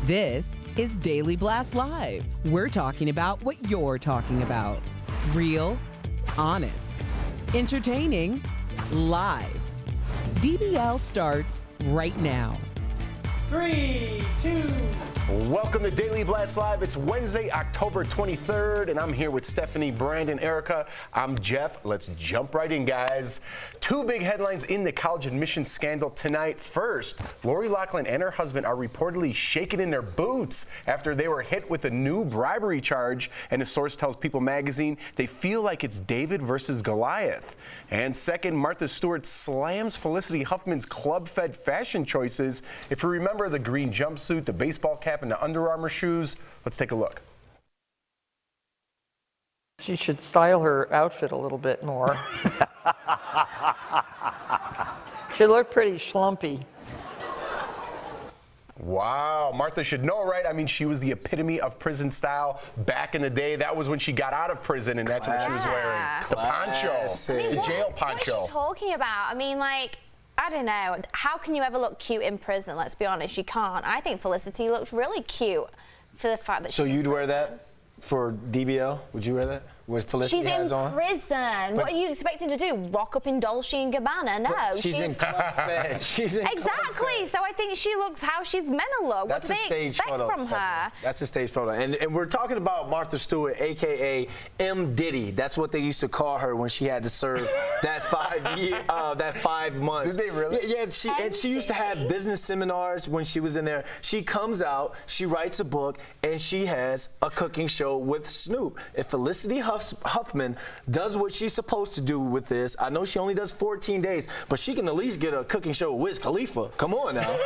This is Daily Blast Live. We're talking about what you're talking about. Real, honest, entertaining, live. DBL starts right now. 3, 2. Welcome to Daily Blast Live. It's Wednesday, October 23rd, and I'm here with Stephanie, Brandon, Erica. I'm Jeff. Let's jump right in, guys. Two big headlines in the college admissions scandal tonight. First, Lori Loughlin and her husband are reportedly shaking in their boots after they were hit with a new bribery charge, and a source tells People magazine they feel like it's David versus Goliath. And second, Martha Stewart slams Felicity Huffman's club-fed fashion choices. If you remember the green jumpsuit, the baseball cap, and the Under Armour shoes, let's take a look. She should style her outfit a little bit more. She looked pretty schlumpy. Wow, Martha should know, right? I mean, she was the epitome of prison style back in the day. That was when she got out of prison, and that's what she was wearing. The poncho, the jail poncho. What is she talking about? I mean, like, I don't know. How can you ever look cute in prison? Let's be honest, you can't. I think Felicity looked really cute for the fact that So you'd wear that for DBL? Would you wear that? What Felicity she's has in on? prison. What are you expecting to do? Rock up in Dolce & Gabbana? No, she's in club fed. She's in exactly. So I think she looks how she's meant to look. What do they expect from her? That's a stage photo. And we're talking about Martha Stewart, a.k.a. M. Diddy. That's what they used to call her when she had to serve that 5 months. Did they really? Yeah, she used to have business seminars when she was in there. She comes out, she writes a book, and she has a cooking show with Snoop. If Felicity Huffman does what she's supposed to do with this, I know she only does 14 days, but she can at least get a cooking show with Wiz Khalifa. Come on now.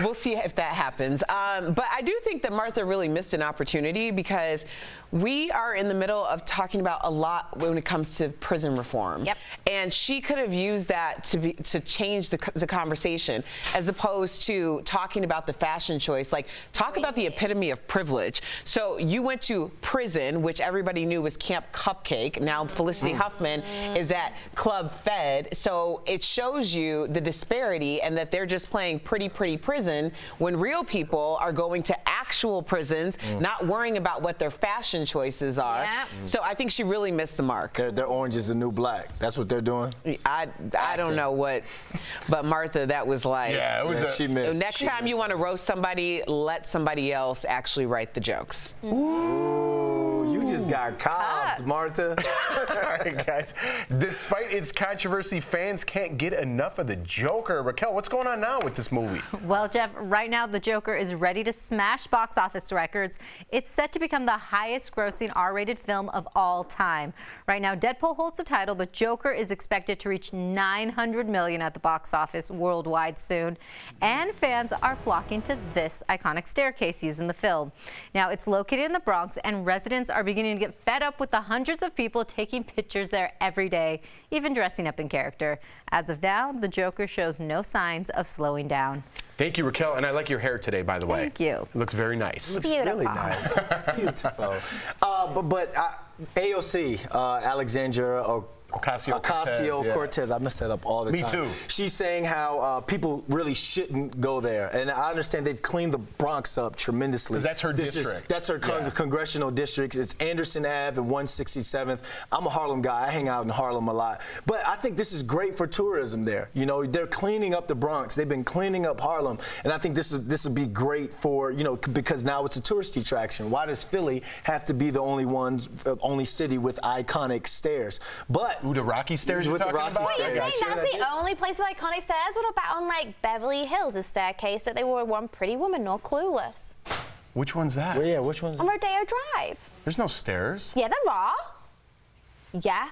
We'll see if that happens. But I do think that Martha really missed an opportunity because we are in the middle of talking about a lot when it comes to prison reform. Yep. And she could have used that to change the conversation as opposed to talking about the fashion choice. Like, talk about the epitome of privilege. So you went to prison, which everybody knew was Camp Cupcake. Now Felicity Huffman is at Club Fed. So it shows you the disparity and that they're just playing pretty prison when real people are going to actual prisons, not worrying about what their fashion choices are. Yep. So I think she really missed the mark. Their orange is the new black. That's what they're doing. I don't know what, but Martha, that was like, Yeah, it was she missed. next time you want to roast somebody, let somebody else actually write the jokes. Ooh, you just got cobbed, Martha. All right, guys. Despite its controversy, fans can't get enough of the Joker. Raquel, what's going on now with this movie? Well, Jeff, right now the Joker is ready to smash box office records. It's set to become the highest grossing R-rated film of all time. Right now, Deadpool holds the title, but Joker is expected to reach $900 million at the box office worldwide soon. And fans are flocking to this iconic staircase used in the film. Now, it's located in the Bronx, and residents are beginning to get fed up with the hundreds of people taking pictures there every day, even dressing up in character. As of now, the Joker shows no signs of slowing down. Thank you, Raquel, and I like your hair today, by the way. Thank you. It looks very nice. Looks Beautiful. really nice. Beautiful. But AOC, Alexandra Ocasio-Cortez. I mess that up all the time. Me too. She's saying how people really shouldn't go there. And I understand they've cleaned the Bronx up tremendously. Because that's her district. That's her congressional district. It's Anderson Ave and 167th. I'm a Harlem guy. I hang out in Harlem a lot. But I think this is great for tourism there. You know, they're cleaning up the Bronx. They've been cleaning up Harlem. And I think this would be great for, you know, because now it's a tourist attraction. Why does Philly have to be the only city with iconic stairs? But Ooh, the Rocky Stairs you're talking about? Wait, you're saying that's the only place with iconic stairs? What about on, like, Beverly Hills, a staircase that they wore one Pretty Woman or Clueless? Which one's that? Well, yeah, which one's On Rodeo Drive. There's no stairs. Yeah, there are. Yeah.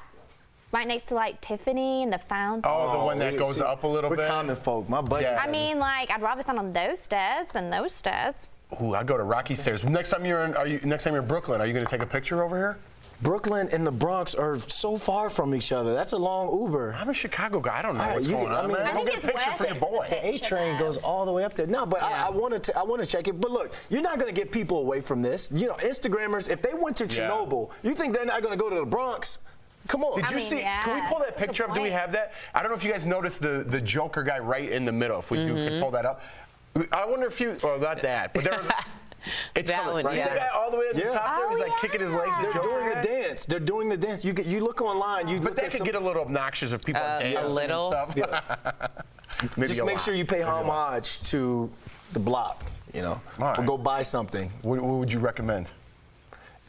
Right next to, like, Tiffany and the fountain. Oh, the one that goes up a little bit? We're common folk. My budget. Yeah. I mean, like, I'd rather stand on those stairs than those stairs. Ooh, I go to Rocky Stairs. Next time you're in Brooklyn, are you going to take a picture over here? Brooklyn and the Bronx are so far from each other. That's a long Uber. I'm a Chicago guy. I don't know what's going on, man. I think Go get it's a picture worth for your it. boy. The A train goes all the way up there. No, but I want to check it. But look, you're not going to get people away from this. You know, Instagrammers, if they went to Chernobyl, you think they're not going to go to the Bronx? Come on. Did you see? Can we pull that picture up? Do we have that? I don't know if you guys noticed the Joker guy right in the middle. If we could pull that up. I wonder if you, well, not that, but there was. It's That coming. one, See yeah. the guy all the way at the top there? Oh, He's like kicking his legs. They're doing the dance. They're doing the dance. You look online. You But look that at could some, get a little obnoxious if people are dancing little. and stuff. Maybe just a make lot. sure you pay Maybe a lot. homage to the block. You know, All right. or go buy something. What would you recommend?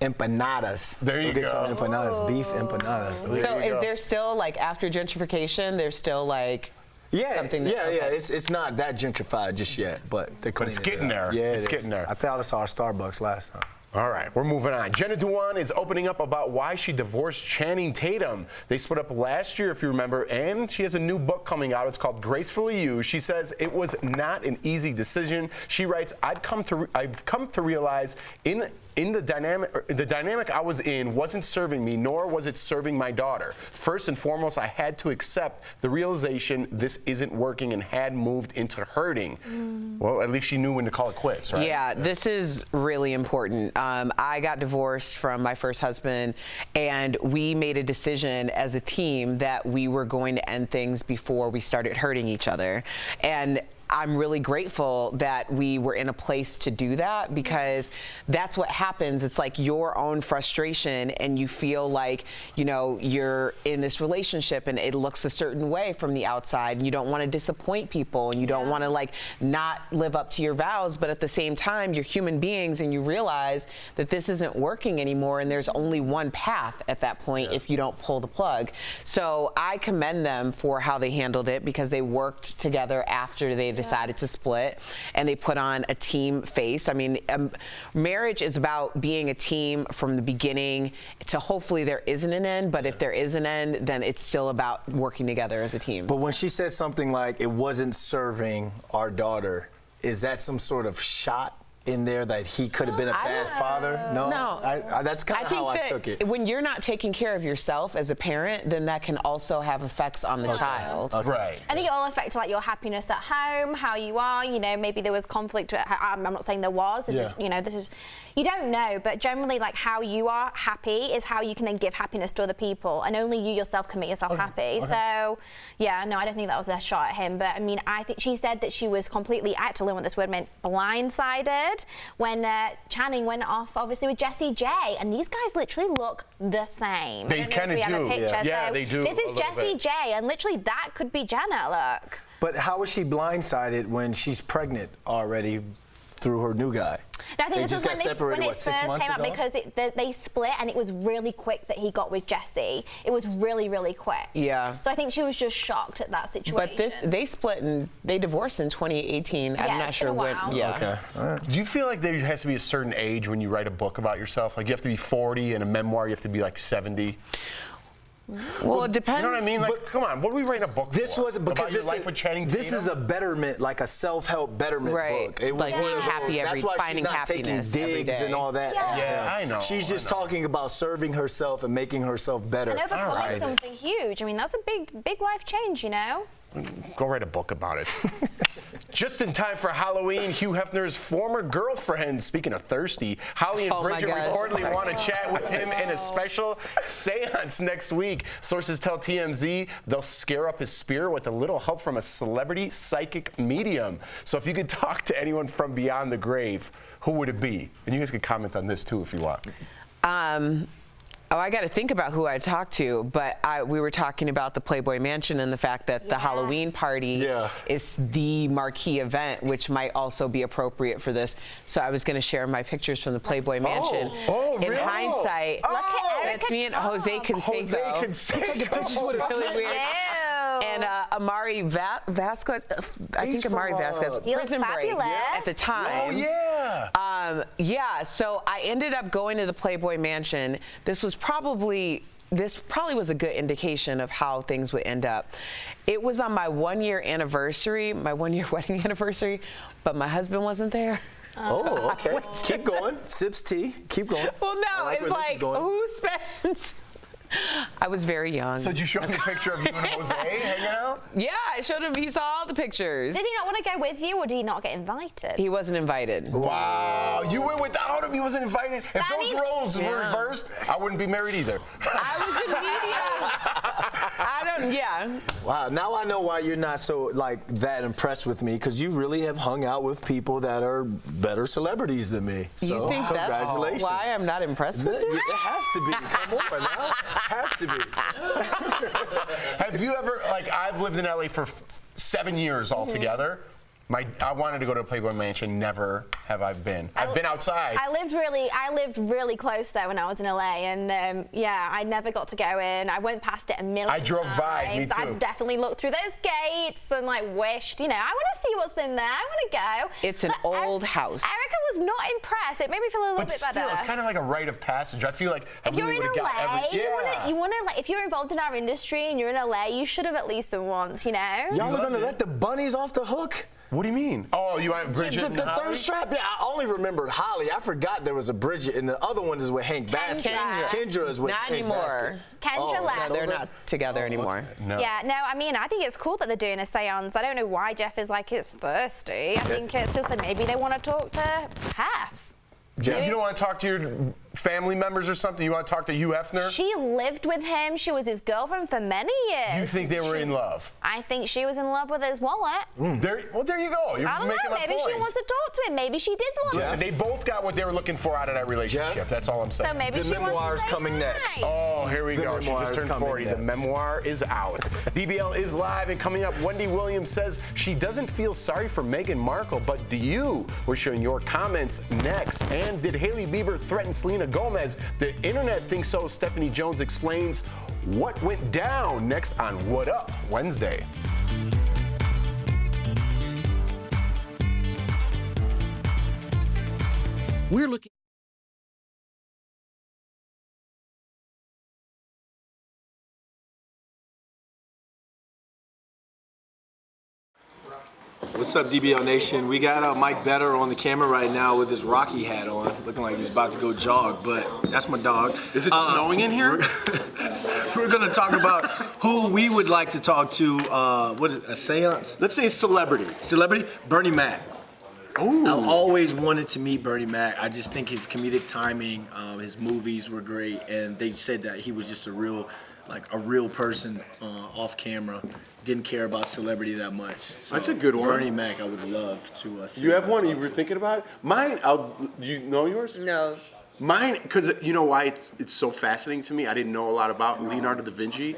Empanadas. There you Get go. some empanadas, beef empanadas. So you is go. there still like after gentrification? There's still like Yeah, something that- yeah. okay. It's not that gentrified just yet, but they're cleaning it's it getting up. there. Yeah, It's it is. getting there. I thought I saw our Starbucks last time. All right, we're moving on. Jenna Dewan is opening up about why she divorced Channing Tatum. They split up last year, if you remember, and she has a new book coming out. It's called Gracefully You. She says it was not an easy decision. She writes, I've come to realize in the dynamic I was in wasn't serving me, nor was it serving my daughter. First and foremost, I had to accept the realization this isn't working and had moved into hurting. Well, at least she knew when to call it quits, right? Yeah, this is really important. I got divorced from my first husband, and we made a decision as a team that we were going to end things before we started hurting each other. And I'm really grateful that we were in a place to do that, because that's what happens. It's like your own frustration, and you feel like, you know, you're in this relationship and it looks a certain way from the outside, and you don't want to disappoint people, and you don't want to like not live up to your vows, but at the same time you're human beings and you realize that this isn't working anymore, and there's only one path at that point if you don't pull the plug. So I commend them for how they handled it, because they worked together after they decided to split, and they put on a team face. I mean, marriage is about being a team from the beginning to hopefully there isn't an end, but if there is an end, then it's still about working together as a team. But when she said something like it wasn't serving our daughter, is that some sort of shot in there that he could have been a bad father? No. That's kind of how I took it. When you're not taking care of yourself as a parent, then that can also have effects on the child. Right. I think it all affects like your happiness at home, how you are. You know, maybe there was conflict. I'm not saying there was. This is, you know, this is, you don't know, but generally, like how you are happy is how you can then give happiness to other people, and only you yourself can make yourself happy. So, yeah, no, I don't think that was a shot at him. But I mean, I think she said that she was completely, I had to learn what this word meant, blindsided when Channing went off, obviously with Jessie J, and these guys literally look the same. They kinda We have a do. picture. Yeah, So they do This a is little Jessie bit. J, and literally that could be Jenna. Look. But how is she blindsided when she's pregnant already through her new guy? No, I think They this just is got when separated, it what, 6 first months came out, ago? because they split, and it was really quick that he got with Jessie. It was really, really quick. Yeah. So I think she was just shocked at that situation. But they split and they divorced in 2018. Yeah, I'm not it's sure been a when. while. Yeah. Okay. All right. Do you feel like there has to be a certain age when you write a book about yourself? Like you have to be 40, and a memoir you have to be like 70? Well, it depends. You know what I mean? Like, come on, what are we writing a book This for? wasn't because about your life with Channing this Tatum? is a betterment, like a self-help betterment Right. book. It was Like one being of happy those- every- That's why finding she's not taking happiness every digs day. and all that. Yeah, I know. She's just I know. talking about serving herself and making herself better. And overcoming Alright. something huge. I mean, that's a big life change, you know? Go write a book about it. Just in time for Halloween, Hugh Hefner's former girlfriend, speaking of thirsty, Holly and Oh my Bridget God. reportedly want to chat with him in a special seance next week. Sources tell TMZ they'll scare up his spirit with a little help from a celebrity psychic medium. So if you could talk to anyone from beyond the grave, who would it be? And you guys could comment on this too if you want. Oh, I got to think about who I talked to, but we were talking about the Playboy Mansion and the fact that the Halloween party is the marquee event, which might also be appropriate for this. So I was going to share my pictures from the Playboy Mansion. Oh, In really? hindsight, Look at Erica. it's me and Jose Canseco. Canseco. Really weird. And Amari Vasquez, I think Amari Vasquez, He looks Prison Break fabulous. at the time. Oh, yeah. Yeah, so I ended up going to the Playboy Mansion. This probably was a good indication of how things would end up. It was on my 1-year anniversary, my 1-year wedding anniversary, but my husband wasn't there. Oh, okay. Keep going. Sips tea. Keep going. Well, no, I like it's where this is like, going. who spends? I was very young. So did you show him the picture of you and Jose hanging out? Yeah, I showed him, he saw all the pictures. Did he not want to go with you, or did he not get invited? He wasn't invited. Wow, you went without him. He wasn't invited. If I those mean- roles were reversed, I wouldn't be married either. I was in media. I don't. Yeah. Wow, now I know why you're not so like that impressed with me, because you really have hung out with people that are better celebrities than me. So, You think that's congratulations. why I'm not impressed with you? It has to be. Come on now. Has to be. Have you ever, like, I've lived in LA for 7 years altogether. I wanted to go to a Playboy mansion. Never have I been. I've been outside. I lived really close there when I was in LA, and yeah, I never got to go in. I went past it a million times. I drove by, me too. I've definitely looked through those gates and like wished, I want to see what's in there. I want to go. It's an old house. Erica was not impressed. It made me feel a little but bit still, better. it's kind of like a rite of passage. I feel like if you're in LA, yeah. you want to like, if you're involved in our industry and you're in LA, you should have at least been once, Y'all are gonna let the bunnies off the hook? What do you mean? Oh, you want Bridget and The Holly? third strap? Yeah, I only remembered Holly. I forgot there was a Bridget, and the other one is with Hank Basket. Kendra is with Not Hank anymore. Basket. Kendra left. No, they're not together anymore. No. Yeah, no, I mean, I think it's cool that they're doing a seance. I don't know why Jeff is like, it's thirsty. I think it's just that maybe they want to talk to Hef. Jeff, you don't want to talk to your family members or something? You want to talk to Hugh Hefner? She lived with him. She was his girlfriend for many years. You think they were in love? I think she was in love with his wallet. There you go. You're I don't making know. my Maybe she point. wants to talk to him. Maybe she did love Listen, him. they both got what they were looking for out of that relationship. Jeff? That's all I'm saying. So maybe The she wants memoir's to say coming hi. next. Oh, here we The go. She memoir just is turned coming 40. The next. memoir is out. DBL is live, and coming up, Wendy Williams says she doesn't feel sorry for Meghan Markle, but do you? We're showing your comments next. And did Hailey Bieber threaten Selena Gomez? The internet thinks so. Stephanie Jones explains what went down next on What Up Wednesday. We're looking. What's up, DBL Nation? We got Mike Better on the camera right now with his Rocky hat on, looking like he's about to go jog, but that's my dog. Is it snowing in here? We're going to talk about who we would like to talk to. What is it, a seance? Let's say celebrity. Celebrity? Bernie Mac. Ooh. I've always wanted to meet Bernie Mac. I just think his comedic timing, his movies were great, and they said that he was just a real person off camera. Didn't care about celebrity that much. So That's a good one. Bernie Mac, I would love to see. You have one? You talk were to. thinking about it? Mine, do you know yours? No. Mine, because you know why it's so fascinating to me? I didn't know a lot about Leonardo da Vinci.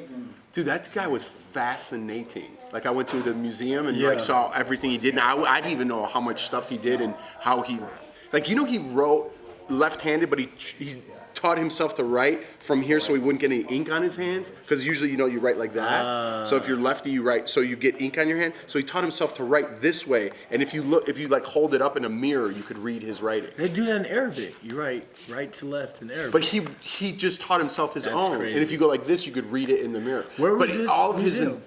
Dude, that guy was fascinating. Like, I went to the museum and like saw everything he did. Now, I didn't even know how much stuff he did and how he, like, he wrote left-handed, but he taught himself to write from here so he wouldn't get any ink on his hands, because usually you write like that. So if you're lefty, you write so you get ink on your hand. So he taught himself to write this way, and if you like hold it up in a mirror, you could read his writing. They do that in Arabic. You write right to left in Arabic. But he just taught himself his That's own. crazy. And if you go like this, you could read it in the mirror. Where was but this all of his museum?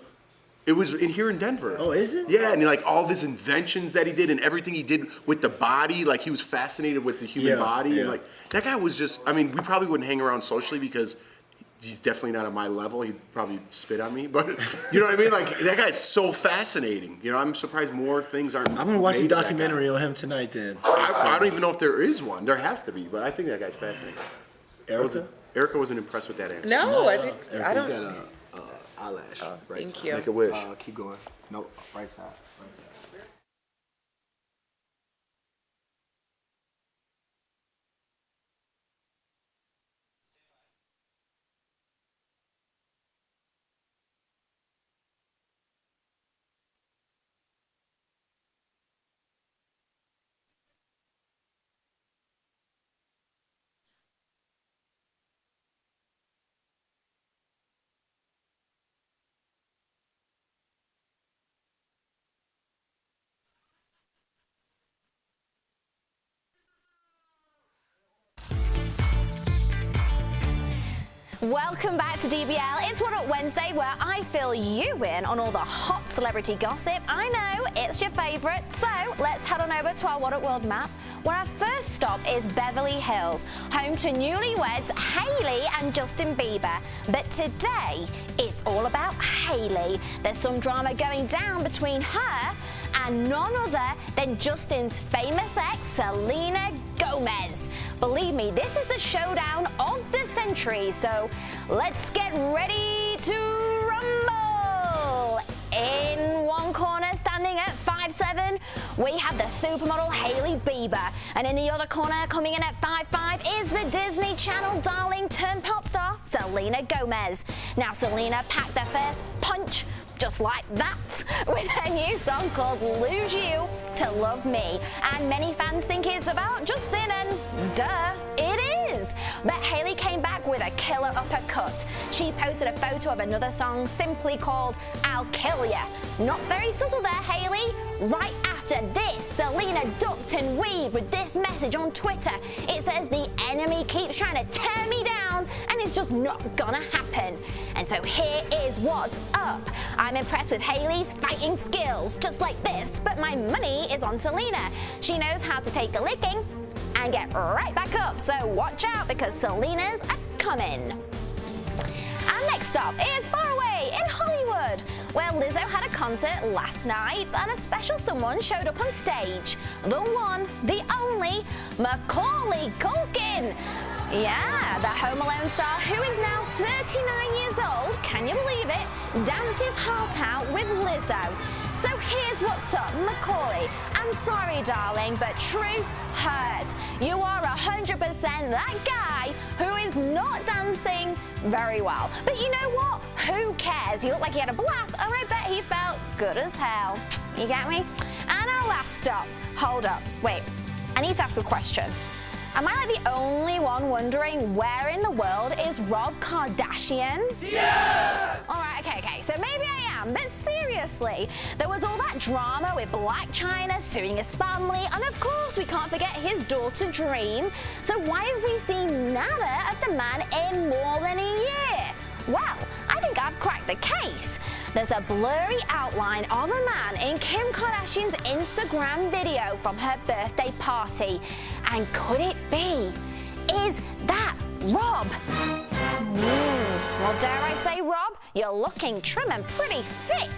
It was here in Denver. Oh, is it? Yeah, and like all of his inventions that he did and everything he did with the body, like he was fascinated with the human body. And like that guy was just, I mean, we probably wouldn't hang around socially because he's definitely not at my level. He'd probably spit on me, but you know what I mean? Like that guy's so fascinating. I'm surprised more things aren't. I'm gonna watch the made of that guy. documentary on him tonight then. I don't even know if there is one. There has to be, but I think that guy's fascinating. Erica wasn't impressed with that answer. No, I think I don't. Got a eyelash. Right Thank side. you. Make a wish. Keep going. Nope. Right side. Welcome back to DBL. It's What Up Wednesday, where I fill you in on all the hot celebrity gossip. I know it's your favorite, so let's head on over to our What Up World map, where our first stop is Beverly Hills, home to newlyweds Hailey and Justin Bieber. But today, it's all about Hailey. There's some drama going down between her and none other than Justin's famous ex, Selena Gomez. Believe me, this is the showdown of the century, so let's get ready to rumble. standing at 5'7", we have the supermodel Hailey Bieber. And in the other corner, coming in at 5'5", is the Disney Channel darling turned pop star, Selena Gomez. Now, Selena packed their first punch just like that with her new song called Lose You to Love Me. And many fans think it's about Justin, and duh, it is. But Hailey came back with a killer uppercut. She posted a photo of another song simply called I'll Kill Ya. Not very subtle there, Hailey. Right after this, Selena ducked and weaved with this message on Twitter. It says the enemy keeps trying to tear me down and it's just not gonna happen. And so here is what's up. I'm impressed with Hailey's fighting skills, just like this, but my money is on Selena. She knows how to take a licking and get right back up, so watch out because Selena's a coming. And next up is far away in Hollywood, where Lizzo had a concert last night and a special someone showed up on stage. The one, the only, Macaulay Culkin. Yeah, the Home Alone star, who is now 39 years old, can you believe it, danced his heart out with Lizzo. So here's what's up, Macaulay. I'm sorry, darling, but truth hurts. You are 100% that guy who is not dancing very well. But you know what? Who cares? He looked like he had a blast, and I bet he felt good as hell. You get me? And our last stop. Hold up. Wait. I need to ask a question. Am I like the only one wondering where in the world is Rob Kardashian? Yes! All right, okay. So maybe I am, but seriously, there was all that drama with Blac Chyna suing his family, and of course we can't forget his daughter Dream. So why have we seen nada of the man in more than a year? Well, I think I've cracked the case. There's a blurry outline of a man in Kim Kardashian's Instagram video from her birthday party. And could it be? Is that Rob? Well, dare I say, Rob, you're looking trim and pretty fit.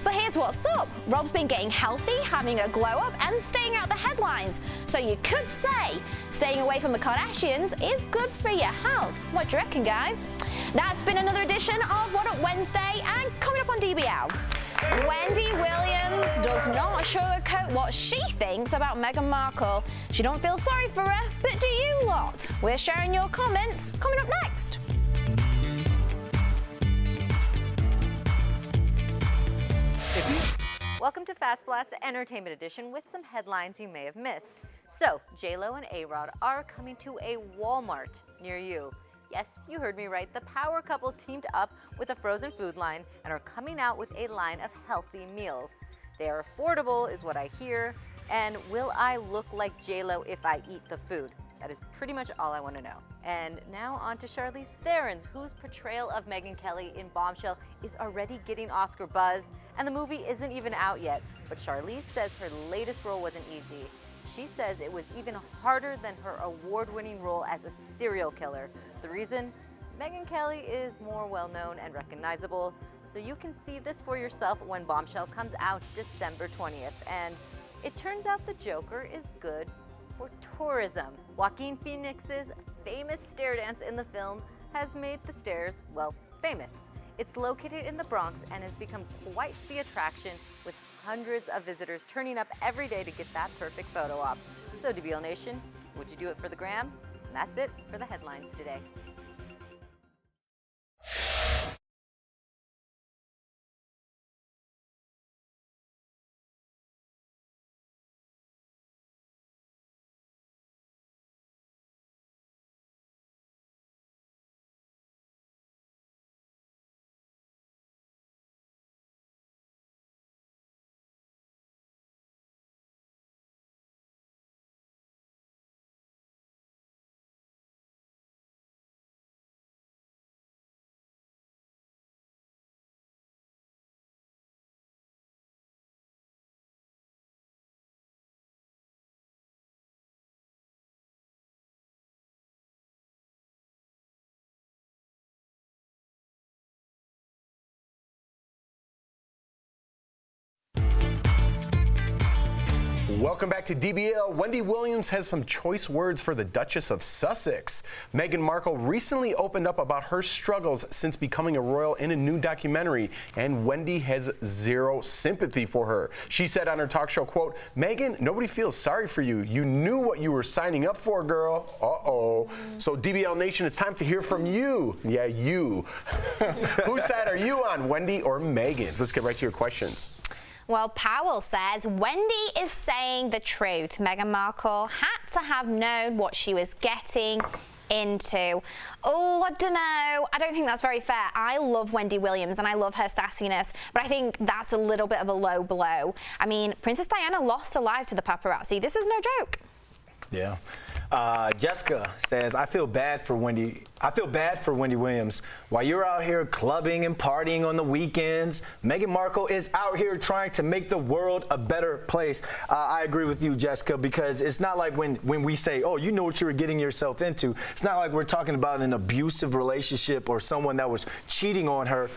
So here's what's up. Rob's been getting healthy, having a glow up, and staying out the headlines. So you could say staying away from the Kardashians is good for your health. What do you reckon, guys? That's been another edition of What Up Wednesday, and coming up on DBL, Wendy Williams does not sugarcoat what she thinks about Meghan Markle. She don't feel sorry for her, but do you lot? We're sharing your comments coming up next. Welcome to Fast Blast Entertainment Edition with some headlines you may have missed. So, J-Lo and A-Rod are coming to a Walmart near you. Yes, you heard me right. The power couple teamed up with a frozen food line and are coming out with a line of healthy meals. They are affordable, is what I hear. And will I look like J-Lo if I eat the food? That is pretty much all I want to know. And now on to Charlize Theron's, whose portrayal of Megyn Kelly in Bombshell is already getting Oscar buzz, and the movie isn't even out yet. But Charlize says her latest role wasn't easy. She says it was even harder than her award-winning role as a serial killer. The reason? Megyn Kelly is more well-known and recognizable, so you can see this for yourself when Bombshell comes out December 20th. And it turns out the Joker is good for tourism. Joaquin Phoenix's famous stair dance in the film has made the stairs, well, famous. It's located in the Bronx and has become quite the attraction, with hundreds of visitors turning up every day to get that perfect photo op. So DBL Nation, would you do it for the gram? And that's it for the headlines today. Welcome back to DBL. Wendy Williams has some choice words for the Duchess of Sussex. Meghan Markle recently opened up about her struggles since becoming a royal in a new documentary, and Wendy has zero sympathy for her. She said on her talk show, quote, "Meghan, nobody feels sorry for you. You knew what you were signing up for, girl." Uh-oh. So DBL Nation, it's time to hear from you. Yeah, you. Whose side are you on, Wendy or Meghan's? Let's get right to your questions. Well, Powell says Wendy is saying the truth. Meghan Markle had to have known what she was getting into. Oh, I don't know. I don't think that's very fair. I love Wendy Williams and I love her sassiness, but I think that's a little bit of a low blow. I mean, Princess Diana lost her life to the paparazzi. This is no joke. Yeah. Jessica says, I feel bad for Wendy Williams. While you're out here clubbing and partying on the weekends, Meghan Markle is out here trying to make the world a better place. I agree with you, Jessica, because it's not like when we say, oh, you know what you were getting yourself into. It's not like we're talking about an abusive relationship or someone that was cheating on her,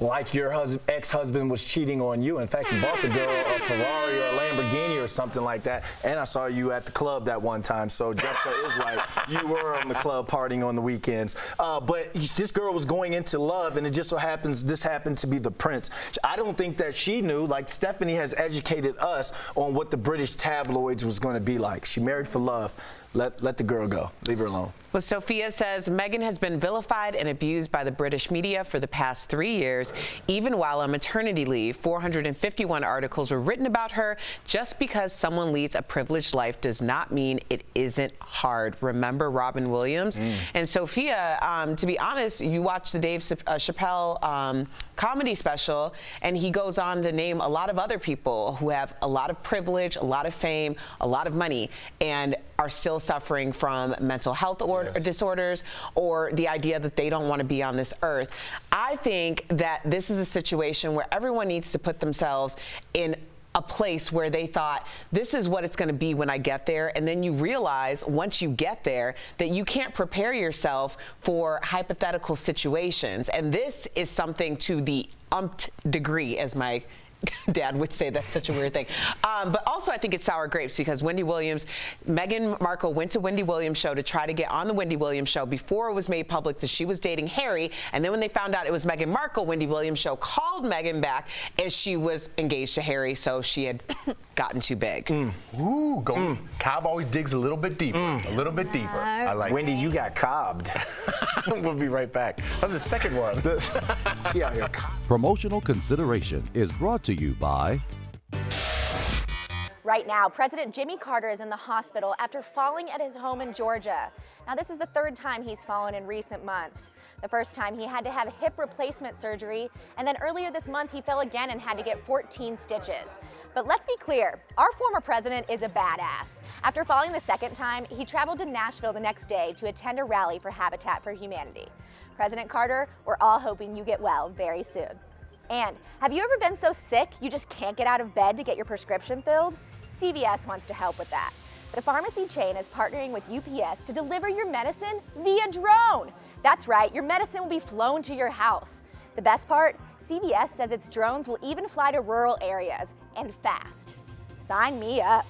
like your ex-husband was cheating on you. In fact, you bought the girl a Ferrari or a Lamborghini or something like that. And I saw you at the club that one time. So Jessica is right. You were on the club partying on the weekends. But this girl was going into love, and it just so happens this happened to be the prince. I don't think that she knew, like Stephanie has educated us on what the British tabloids was going to be like. She married for love. Let the girl go. Leave her alone. Well, Sophia says Meghan has been vilified and abused by the British media for the past 3 years. Even while on maternity leave, 451 articles were written about her. Just because someone leads a privileged life does not mean it isn't hard. Remember Robin Williams? And Sophia, to be honest, you watch the Dave Chappelle comedy special, and he goes on to name a lot of other people who have a lot of privilege, a lot of fame, a lot of money, and are still suffering from mental health disorders or the idea that they don't want to be on this earth. I think that this is a situation where everyone needs to put themselves in a place where they thought, this is what it's going to be when I get there. And then you realize once you get there that you can't prepare yourself for hypothetical situations. And this is something to the umpth degree, as my Dad would say. That's such a weird thing. But also I think it's sour grapes because Meghan Markle went to Wendy Williams' show to try to get on the Wendy Williams show before it was made public that she was dating Harry. And then when they found out it was Meghan Markle, Wendy Williams' show called Meghan back as she was engaged to Harry, so she had gotten too big. Ooh, Cobb always digs a little bit deeper. A little bit deeper. I like Wendy, you got cobbed. We'll be right back. That's the second one. She out here. Promotional consideration is brought to you by... Right now, President Jimmy Carter is in the hospital after falling at his home in Georgia. Now, this is the third time he's fallen in recent months. The first time he had to have hip replacement surgery, and then earlier this month he fell again and had to get 14 stitches. But let's be clear, our former president is a badass. After falling the second time, he traveled to Nashville the next day to attend a rally for Habitat for Humanity. President Carter, we're all hoping you get well very soon. And have you ever been so sick you just can't get out of bed to get your prescription filled? CVS wants to help with that. The pharmacy chain is partnering with UPS to deliver your medicine via drone. That's right, your medicine will be flown to your house. The best part, CVS says its drones will even fly to rural areas, and fast. Sign me up.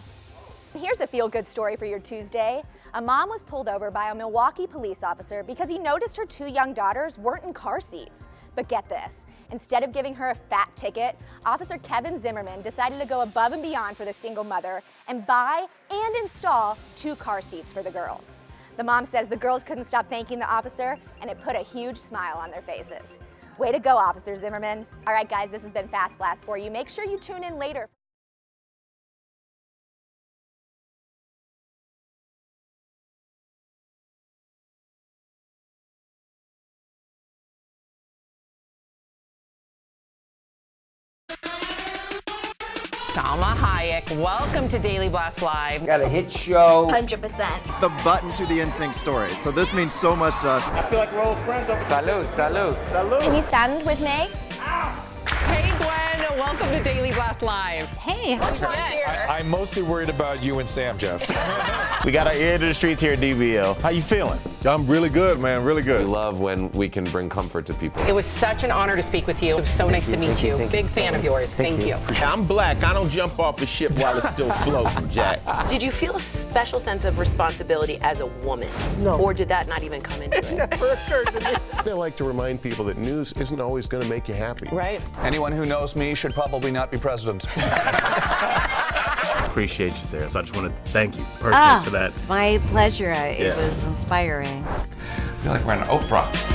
Here's a feel-good story for your Tuesday. A mom was pulled over by a Milwaukee police officer because he noticed her 2 young daughters weren't in car seats. But get this, instead of giving her a fat ticket, Officer Kevin Zimmerman decided to go above and beyond for the single mother and buy and install 2 car seats for the girls. The mom says the girls couldn't stop thanking the officer, and it put a huge smile on their faces. Way to go, Officer Zimmerman. All right, guys, this has been Fast Blast for you. Make sure you tune in later. Salma Hayek, welcome to Daily Blast Live. Got a hit show. 100%. The button to the NSYNC story. So this means so much to us. I feel like we're old friends. Salud, salud. Can you stand with me? Hey Gwen, welcome to Daily Blast Live. Hey, What's wrong here? I'm mostly worried about you and Sam, Jeff. We got our ear to the streets here at DBL. How you feeling? I'm really good, man, really good. We love when we can bring comfort to people. It was such an honor to speak with you. It was so nice to meet you. Big fan of yours. Thank you. I'm black. I don't jump off the ship while it's still floating, Jack. Did you feel a special sense of responsibility as a woman? No. Or did that not even come into it? Never occurred to me. I like to remind people that news isn't always going to make you happy. Right. Anyone who knows me should probably not be president. Appreciate you, Sarah. So I just want to thank you personally for that. My pleasure. It was inspiring. I feel like we're on Oprah.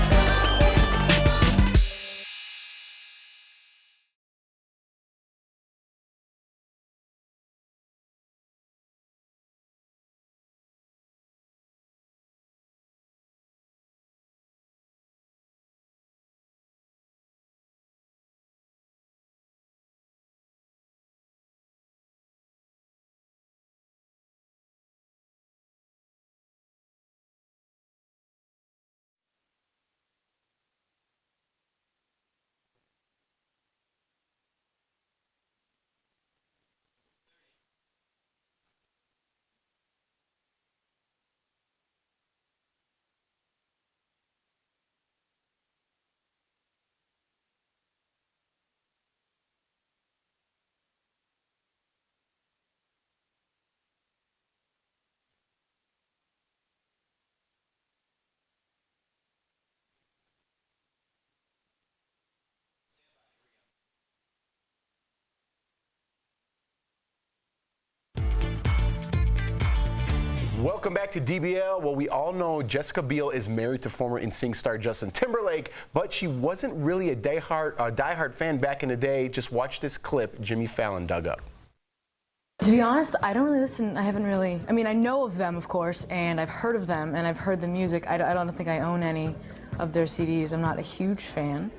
Welcome back to DBL. Well, we all know Jessica Biel is married to former NSYNC star Justin Timberlake, but she wasn't really a diehard fan back in the day. Just watch this clip Jimmy Fallon dug up. To be honest, I don't really listen. I haven't really. I mean, I know of them, of course, and I've heard of them, and I've heard the music. I don't think I own any of their CDs. I'm not a huge fan.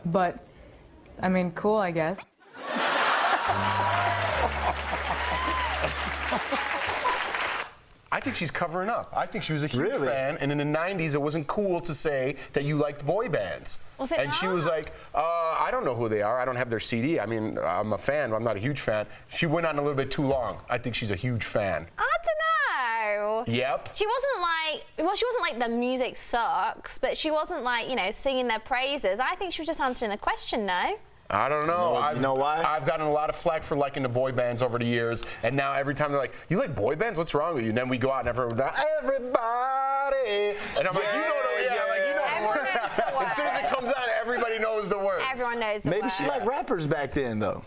But, I mean, cool, I guess. I think she's covering up. I think she was a huge fan, and in the 90s, it wasn't cool to say that you liked boy bands. Was it and she was like, I don't know who they are. I don't have their CD. I mean, I'm a fan, but I'm not a huge fan. She went on a little bit too long. I think she's a huge fan. I don't know. Yep. She wasn't like, well, she wasn't like the music sucks, but she wasn't like, you know, singing their praises. I think she was just answering the question, no? I don't know. You know why? I've gotten a lot of flack for liking the boy bands over the years, and now every time they're like, "You like boy bands? What's wrong with you?" And then we go out and everybody, and I'm like, "You know the word." As soon as it comes out, everybody knows the words. Everyone knows the Maybe word. she liked rappers back then, though.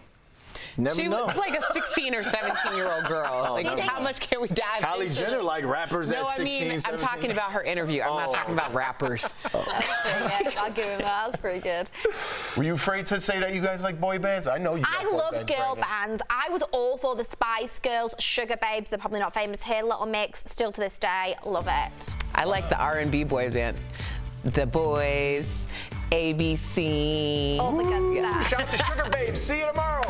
Never She know. was like a 16 or 17-year-old girl. Like, how much can we dive Kylie into Jenner it? liked rappers at 16, 17. I'm talking about her interview. I'm not talking about rappers. That's pretty good. I'll give him that. That's pretty good. Were you afraid to say that you guys like boy bands? I know you. I love girl bands. I was all for the Spice Girls, Sugar Babes. They're probably not famous here. Little Mix, still to this day, love it. I like the R&B boy band. The Boys, ABC. All the good stuff. Shout out to Sugar Babes. See you tomorrow.